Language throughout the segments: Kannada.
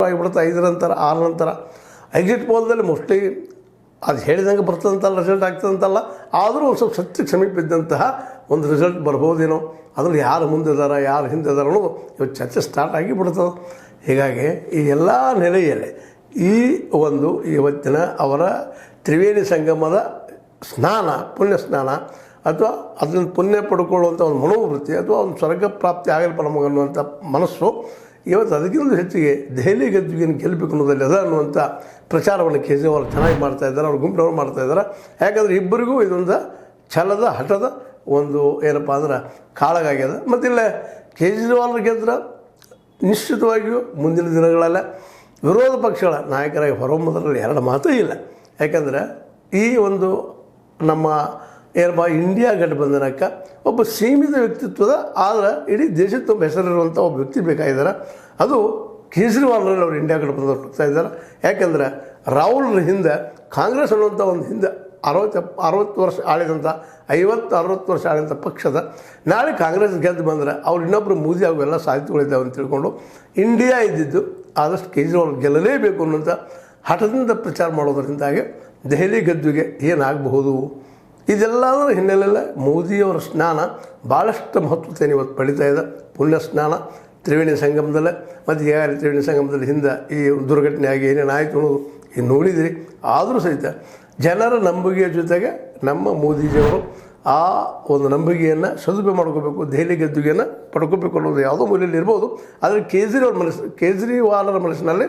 ಆಗಿಬಿಡುತ್ತೆ 5 ನಂತರ 6 ನಂತರ. ಎಕ್ಸಿಟ್ ಪೋಲ್ದಲ್ಲಿ ಮೋಸ್ಟ್ಲಿ ಅದು ಹೇಳಿದಂಗೆ ಬರ್ತದಂತಲ್ಲ, ರಿಸಲ್ಟ್ ಆಗ್ತದಂತಲ್ಲ, ಆದರೂ ಒಂದು ಸ್ವಲ್ಪ ಸತ್ಯಕ್ಕೆ ಸಮೀಪಿದ್ದಂತಹ ಒಂದು ರಿಸಲ್ಟ್ ಬರ್ಬೋದೇನೋ. ಅದರಲ್ಲಿ ಯಾರು ಮುಂದಿದ್ದಾರೆ ಯಾರು ಹಿಂದಿದ್ದಾರೆ ಅನ್ನೋದು ಇವತ್ತು ಚರ್ಚೆ ಸ್ಟಾರ್ಟ್ ಆಗಿಬಿಡ್ತದೆ. ಹೀಗಾಗಿ ಈ ಎಲ್ಲ ನೆಲೆಯಲ್ಲಿ ಈ ಒಂದು ಇವತ್ತಿನ ಅವರ ತ್ರಿವೇಣಿ ಸಂಗಮದ ಸ್ನಾನ, ಪುಣ್ಯ ಸ್ನಾನ ಅಥವಾ ಅದನ್ನು ಪುಣ್ಯ ಪಡ್ಕೊಳ್ಳುವಂಥ ಒಂದು ಮನೋವೃತ್ತಿ ಅಥವಾ ಒಂದು ಸ್ವರ್ಗ ಪ್ರಾಪ್ತಿ ಆಗಲ್ಪ ನಮಗನ್ನುವಂಥ ಮನಸ್ಸು ಇವತ್ತು ಅದಕ್ಕಿಂತ ಹೆಚ್ಚಿಗೆ ದೆಹಲಿ ಗದ್ದುಗೆಯನ್ನು ಗೆಲ್ಲಬೇಕು ಅನ್ನೋದಲ್ಲಿ ಅದ ಅನ್ನುವಂಥ ಪ್ರಚಾರವನ್ನು ಕೇಜ್ರಿವಾಲ್ ಚೆನ್ನಾಗಿ ಮಾಡ್ತಾಯಿದ್ದಾರೆ, ಅವ್ರ ಗುಂಪಿನವ್ರು ಮಾಡ್ತಾಯಿದ್ದಾರೆ. ಯಾಕಂದರೆ ಇಬ್ಬರಿಗೂ ಇದೊಂದು ಛಲದ ಹಠದ ಒಂದು ಏನಪ್ಪ ಅಂದ್ರೆ ಕಾಳಗಾಗ್ಯದ. ಮತ್ತಿಲ್ಲ ಕೇಜ್ರಿವಾಲ್ ಗೆದ್ರೆ ನಿಶ್ಚಿತವಾಗಿಯೂ ಮುಂದಿನ ದಿನಗಳಲ್ಲ ವಿರೋಧ ಪಕ್ಷಗಳ ನಾಯಕರಾಗಿ ಹೊರಹೊಮ್ಮೋದ್ರಲ್ಲಿ ಎರಡು ಮಾತೂ ಇಲ್ಲ. ಯಾಕಂದರೆ ಈ ಒಂದು ನಮ್ಮ ಏನಪ್ಪ ಇಂಡಿಯಾ ಗಠಬಂಧನಕ್ಕೆ ಒಬ್ಬ ಸೀಮಿತ ವ್ಯಕ್ತಿತ್ವದ ಆದರೆ ಇಡೀ ದೇಶದ ತುಂಬ ಹೆಸರಿರುವಂಥ ಒಬ್ಬ ವ್ಯಕ್ತಿ ಬೇಕಾಗಿದ್ದಾರೆ. ಅದು ಕೇಜ್ರಿವಾಲ್ರಲ್ಲಿ ಅವರು ಇಂಡಿಯಾ ಗಠಬಂಧನ ಹೋಗ್ತಾ ಇದ್ದಾರೆ. ಯಾಕೆಂದರೆ ರಾಹುಲ್ ಹಿಂದೆ ಕಾಂಗ್ರೆಸ್ ಅನ್ನುವಂಥ ಒಂದು ಹಿಂದೆ 60 ವರ್ಷ ಆಳಿದಂಥ 50-60 ವರ್ಷ ಆಳಿದಂಥ ಪಕ್ಷದ ನಾಳೆ ಕಾಂಗ್ರೆಸ್ ಗೆದ್ದು ಬಂದರೆ ಅವ್ರು ಇನ್ನೊಬ್ಬರು ಮೋದಿ ಅವೆಲ್ಲ ಸಾಧ್ಯತೆಗಳಿದ್ದಾವೆ ಅಂತ ತಿಳ್ಕೊಂಡು ಇಂಡಿಯಾ ಇದ್ದಿದ್ದು ಆದಷ್ಟು ಕೇಜ್ರಿವಾಲ್ ಗೆಲ್ಲಲೇಬೇಕು ಅನ್ನೋಂಥ ಹಠದಿಂದ ಪ್ರಚಾರ ಮಾಡೋದರಿಂದಾಗಿ ದೆಹಲಿ ಗದ್ದುಗೆ ಏನಾಗಬಹುದು. ಇದೆಲ್ಲದರ ಹಿನ್ನೆಲೆಯಲ್ಲೇ ಮೋದಿಯವರ ಸ್ನಾನ ಭಾಳಷ್ಟು ಮಹತ್ವತೆಯನ್ನು ಇವತ್ತು ಪಡಿತಾ ಇದೆ. ಪುಣ್ಯ ಸ್ನಾನ ತ್ರಿವೇಣಿ ಸಂಗಮದಲ್ಲೇ ಮತ್ತು ಈಗಾಗಲೇ ತ್ರಿವೇಣಿ ಸಂಗಮದಲ್ಲಿ ಹಿಂದೆ ಈ ದುರ್ಘಟನೆ ಆಗಿ ಏನೇನು ಆಯಿತು ಅನ್ನೋದು ಈಗ ನೋಡಿದಿರಿ. ಆದರೂ ಸಹಿತ ಜನರ ನಂಬಿಕೆಯ ಜೊತೆಗೆ ನಮ್ಮ ಮೋದಿಜಿಯವರು ಆ ಒಂದು ನಂಬಿಕೆಯನ್ನು ಸದುಪಯೋಗ ಮಾಡ್ಕೋಬೇಕು, ದೆಹಲಿ ಗದ್ದುಗೆಯನ್ನು ಪಡ್ಕೋಬೇಕು ಅನ್ನೋದು ಯಾವುದೋ ಮೂಲೆಯಲ್ಲಿ ಇರ್ಬೋದು. ಆದರೆ ಕೇಜ್ರಿವಾಲರ ಮನಸ್ಸಿನಲ್ಲಿ,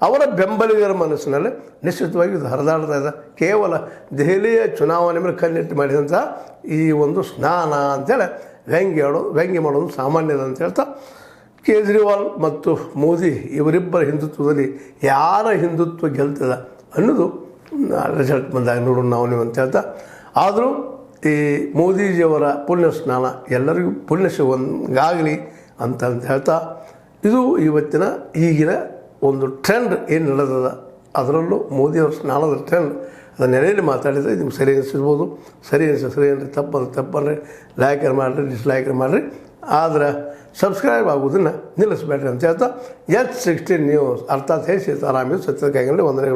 ಅವರ ಬೆಂಬಲಿಗರ ಮನಸ್ಸಿನಲ್ಲಿ ನಿಶ್ಚಿತವಾಗಿ ಇದು ಹರಿದಾಡ್ತಾ ಇದೆ. ಕೇವಲ ದೆಹಲಿಯ ಚುನಾವಣೆ ಮೇಲೆ ಕಣ್ಣಿಟ್ಟು ಮಾಡಿದಂಥ ಈ ಒಂದು ಸ್ನಾನ ಅಂತೇಳಿ ವ್ಯಂಗ್ಯ ಮಾಡೋದು ಸಾಮಾನ್ಯದ ಅಂತ ಹೇಳ್ತಾ, ಕೇಜ್ರಿವಾಲ್ ಮತ್ತು ಮೋದಿ ಇವರಿಬ್ಬರ ಹಿಂದುತ್ವದಲ್ಲಿ ಯಾರ ಹಿಂದುತ್ವ ಗೆಲ್ತದ ಅನ್ನೋದು ರಿಸಲ್ಟ್ ಬಂದಾಗ ನೋಡೋಣ ನಾವು ನೀವು ಅಂತ ಹೇಳ್ತಾ, ಆದರೂ ಈ ಮೋದಿಜಿಯವರ ಪುಣ್ಯ ಸ್ನಾನ ಎಲ್ಲರಿಗೂ ಪುಣ್ಯ ಶಿವಂಗಾಗಲಿ ಅಂತ ಹೇಳ್ತಾ, ಇದು ಇವತ್ತಿನ ಈಗಿನ ಒಂದು ಟ್ರೆಂಡ್ ಏನು ನಡೆದದ ಅದರಲ್ಲೂ ಮೋದಿಯವರ ಸ್ನಾನದ ಟ್ರೆಂಡ್ ಅದರ ನೆಲೆಯಲ್ಲಿ ಮಾತಾಡಿದರೆ ನಿಮ್ಗೆ ಸರಿ ಅನಿಸಿರ್ಬೋದು. ಸರಿ ಅನಿಸಿ ತಪ್ಪನ್ರಿ ಲೈಕರ್ ಮಾಡಿರಿ, ಡಿಸ್ಲೈಕರ್ ಮಾಡಿರಿ, ಆದರೆ ಸಬ್ಸ್ಕ್ರೈಬ್ ಆಗೋದನ್ನು ನಿಲ್ಲಿಸಬೇಡ್ರಿ ಅಂತ ಹೇಳ್ತಾ, H16 ನ್ಯೂಸ್ ಅರ್ಥಾತ್ ಹೇ ಸೀತಾರಾಮ್ ಸತ್ಯದ ಕೈಗಳಲ್ಲಿ ವಂದನೆಗಳು.